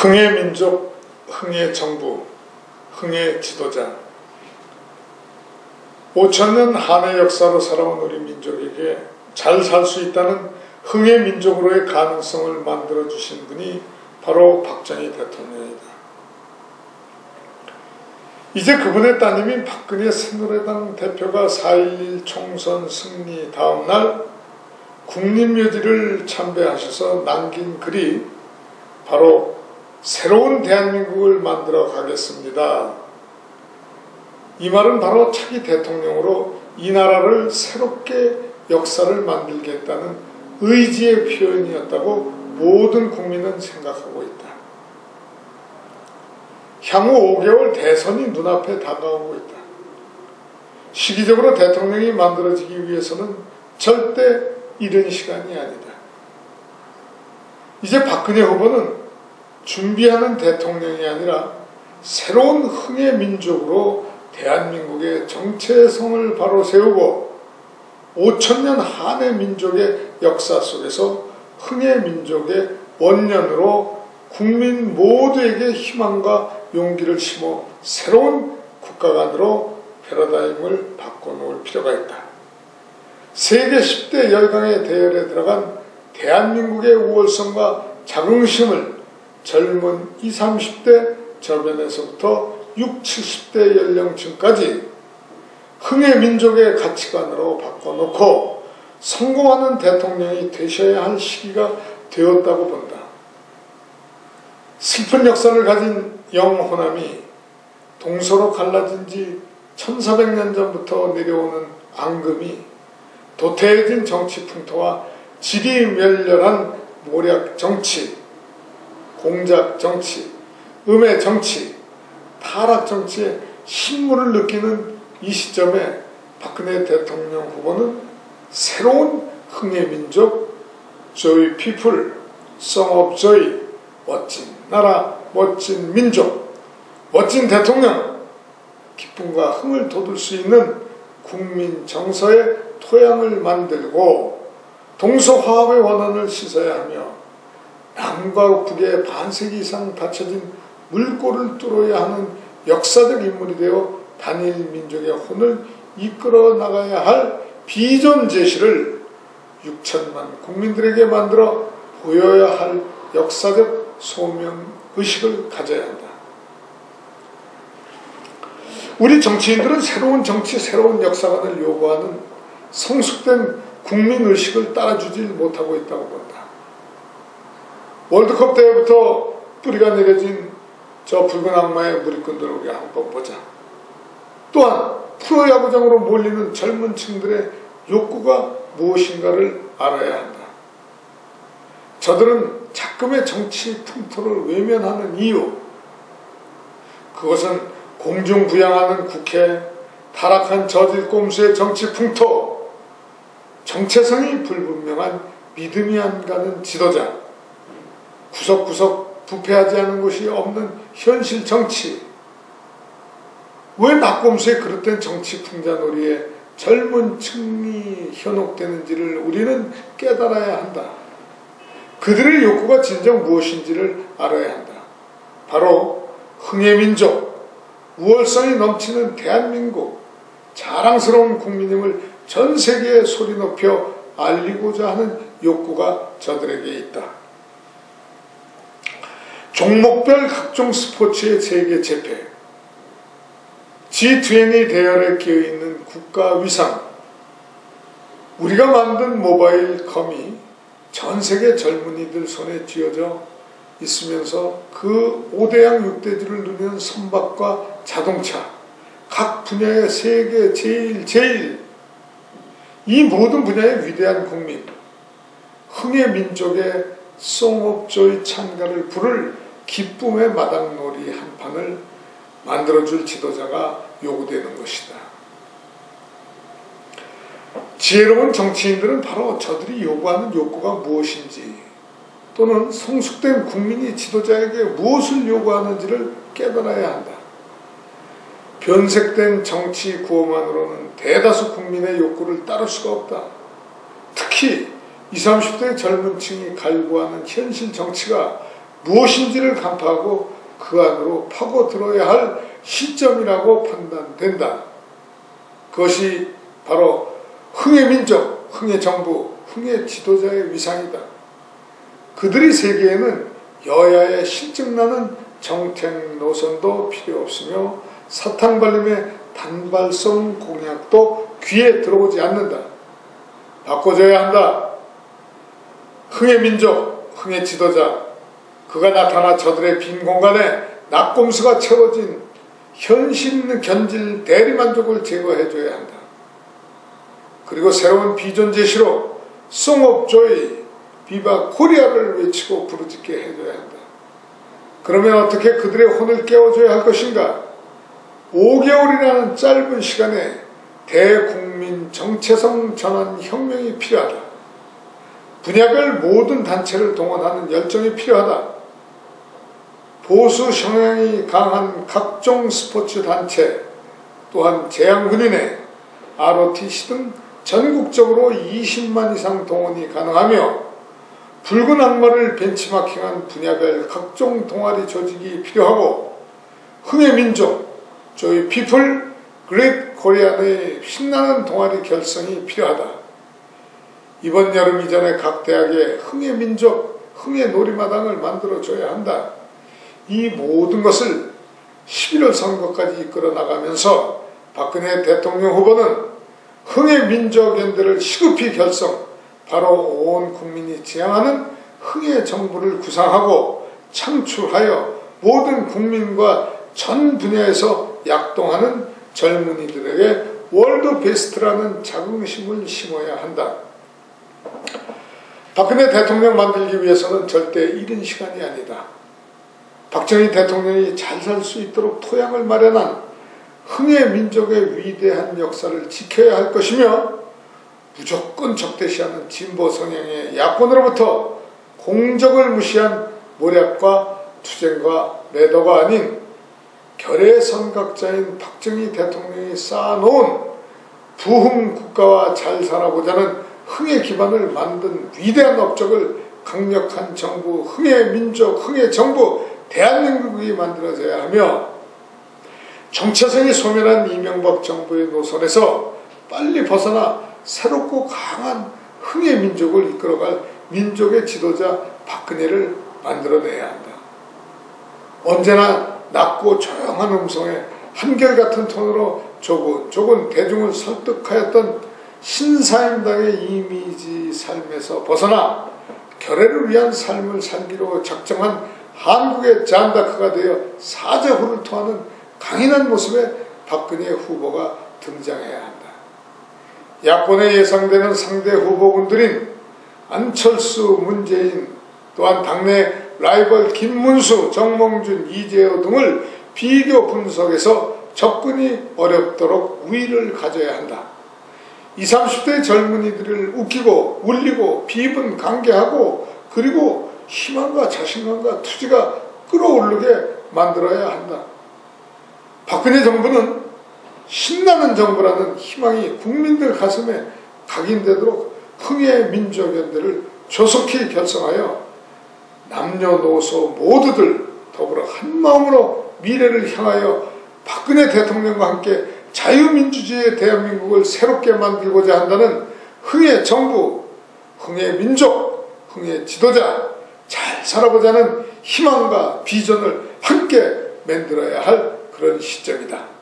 흥의 민족, 흥의 정부, 흥의 지도자. 5천년 한의 역사로 살아온 우리 민족에게 잘 살 수 있다는 흥의 민족으로의 가능성을 만들어주신 분이 바로 박정희 대통령이다. 이제 그분의 따님인 박근혜 새누리당 대표가 4.11 총선 승리 다음날 국립묘지를 참배하셔서 남긴 글이 바로 새로운 대한민국을 만들어 가겠습니다. 이 말은 바로 차기 대통령으로 이 나라를 새롭게 역사를 만들겠다는 의지의 표현이었다고 모든 국민은 생각하고 있다. 향후 5개월 대선이 눈앞에 다가오고 있다. 시기적으로 대통령이 만들어지기 위해서는 절대 이른 시간이 아니다. 이제 박근혜 후보는 준비하는 대통령이 아니라 새로운 흥의 민족으로 대한민국의 정체성을 바로 세우고 5천년 한의 민족의 역사 속에서 흥의 민족의 원년으로 국민 모두에게 희망과 용기를 심어 새로운 국가관으로 패러다임을 바꿔놓을 필요가 있다. 세계 10대 열강의 대열에 들어간 대한민국의 우월성과 자긍심을 젊은 20, 30대 저변에서부터 60, 70대 연령층까지 흥의 민족의 가치관으로 바꿔놓고 성공하는 대통령이 되셔야 할 시기가 되었다고 본다. 슬픈 역사를 가진 영호남이 동서로 갈라진 지 1400년 전부터 내려오는 앙금이 도태해진 정치 풍토와 지리멸렬한 모략 정치, 공작 정치, 음해 정치, 타락 정치에 신물을 느끼는 이 시점에 박근혜 대통령 후보는 새로운 흥의 민족, Joy People, Song of Joy, 멋진 나라, 멋진 민족, 멋진 대통령, 기쁨과 흥을 돋울 수 있는 국민 정서의 토양을 만들고 동서화합의 원한을 씻어야 하며 남과 북의 반세기 이상 닫혀진 물꼬를 뚫어야 하는 역사적 인물이 되어 단일 민족의 혼을 이끌어 나가야 할 비전 제시를 6천만 국민들에게 만들어 보여야 할 역사적 소명의식을 가져야 한다. 우리 정치인들은 새로운 정치, 새로운 역사관을 요구하는 성숙된 국민의식을 따라주질 못하고 있다고 본다. 월드컵 때부터 뿌리가 내려진 저 붉은 악마의 무리꾼들을 우리 한번 보자. 또한 프로야구장으로 몰리는 젊은 층들의 욕구가 무엇인가를 알아야 한다. 저들은 작금의 정치 풍토를 외면하는 이유, 그것은 공중부양하는 국회, 타락한 저질꼼수의 정치 풍토, 정체성이 불분명한 믿음이 안 가는 지도자, 구석구석 부패하지 않은 곳이 없는 현실 정치, 왜 낙곰수의 그릇된 정치 풍자놀이에 젊은 층이 현혹되는지를 우리는 깨달아야 한다. 그들의 욕구가 진정 무엇인지를 알아야 한다. 바로 흥의 민족, 우월성이 넘치는 대한민국, 자랑스러운 국민임을 전 세계에 소리 높여 알리고자 하는 욕구가 저들에게 있다. 종목별 각종 스포츠의 세계 재패, G20 대열에 끼어있는 국가 위상, 우리가 만든 모바일 컴이 전 세계 젊은이들 손에 쥐어져 있으면서 그 5대양 6대주를 누리는 선박과 자동차, 각 분야의 세계 제일 이 모든 분야의 위대한 국민, 흥의 민족의 Song of Joy 찬가를 부를 기쁨의 마당놀이 한 판을 만들어줄 지도자가 요구되는 것이다. 지혜로운 정치인들은 바로 저들이 요구하는 욕구가 무엇인지, 또는 성숙된 국민이 지도자에게 무엇을 요구하는지를 깨달아야 한다. 변색된 정치 구호만으로는 대다수 국민의 욕구를 따를 수가 없다. 특히 20, 30대 젊은 층이 갈구하는 현실 정치가 무엇인지를 간파하고 그 안으로 파고들어야 할 시점이라고 판단된다. 그것이 바로 흥의 민족, 흥의 정부, 흥의 지도자의 위상이다. 그들의 세계에는 여야의 실증나는 정책 노선도 필요 없으며 사탕발림의 단발성 공약도 귀에 들어오지 않는다. 바꿔줘야 한다. 흥의 민족, 흥의 지도자, 그가 나타나 저들의 빈 공간에 낙곰수가 채워진 현실 견질 대리만족을 제거해줘야 한다. 그리고 새로운 비전 제시로 Song of Joy, 비바 코리아를 외치고 부르짖게 해줘야 한다. 그러면 어떻게 그들의 혼을 깨워줘야 할 것인가? 5개월이라는 짧은 시간에 대국민 정체성 전환 혁명이 필요하다. 분야별 모든 단체를 동원하는 열정이 필요하다. 보수 성향이 강한 각종 스포츠 단체, 또한 재향군인회, ROTC 등 전국적으로 20만 이상 동원이 가능하며 붉은 악마를 벤치마킹한 분야별 각종 동아리 조직이 필요하고 흥의 민족, 조이 피플, 그레이트 코리안의 신나는 동아리 결성이 필요하다. 이번 여름 이전에 각 대학에 흥의 민족, 흥의 놀이마당을 만들어줘야 한다. 이 모든 것을 11월 선거까지 이끌어 나가면서 박근혜 대통령 후보는 흥의 민족연대를 시급히 결성, 바로 온 국민이 지향하는 흥의 정부를 구상하고 창출하여 모든 국민과 전 분야에서 약동하는 젊은이들에게 월드 베스트라는 자긍심을 심어야 한다. 박근혜 대통령 만들기 위해서는 절대 이른 시간이 아니다. 박정희 대통령이 잘 살 수 있도록 토양을 마련한 흥의 민족의 위대한 역사를 지켜야 할 것이며 무조건 적대시하는 진보 성향의 야권으로부터 공적을 무시한 모략과 투쟁과 매도가 아닌 결의선각자인 박정희 대통령이 쌓아놓은 부흥 국가와 잘 살아보자는 흥의 기반을 만든 위대한 업적을 강력한 정부, 흥의 민족, 흥의 정부, 대한민국이 만들어져야 하며 정체성이 소멸한 이명박 정부의 노선에서 빨리 벗어나 새롭고 강한 흥의 민족을 이끌어갈 민족의 지도자 박근혜를 만들어내야 한다. 언제나 낮고 조용한 음성에 한결같은 톤으로 조곤조곤 대중을 설득하였던 신사임당의 이미지 삶에서 벗어나 결의를 위한 삶을 살기로 작정한 한국의 잔다크가 되어 사자후를 토하는 강인한 모습의 박근혜 후보가 등장해야 한다. 야권에 예상되는 상대 후보군들인 안철수, 문재인, 또한 당내 라이벌 김문수, 정몽준, 이재호 등을 비교 분석해서 접근이 어렵도록 우위를 가져야 한다. 20, 30대 젊은이들을 웃기고 울리고 비분 강개하고 그리고 희망과 자신감과 투지가 끌어오르게 만들어야 한다. 박근혜 정부는 신나는 정부라는 희망이 국민들 가슴에 각인되도록 흥의 민족연대를 조속히 결성하여 남녀노소 모두들 더불어 한마음으로 미래를 향하여 박근혜 대통령과 함께 자유민주주의의 대한민국을 새롭게 만들고자 한다는 흥의 정부, 흥의 민족, 흥의 지도자, 잘 살아보자는 희망과 비전을 함께 만들어야 할 그런 시점이다.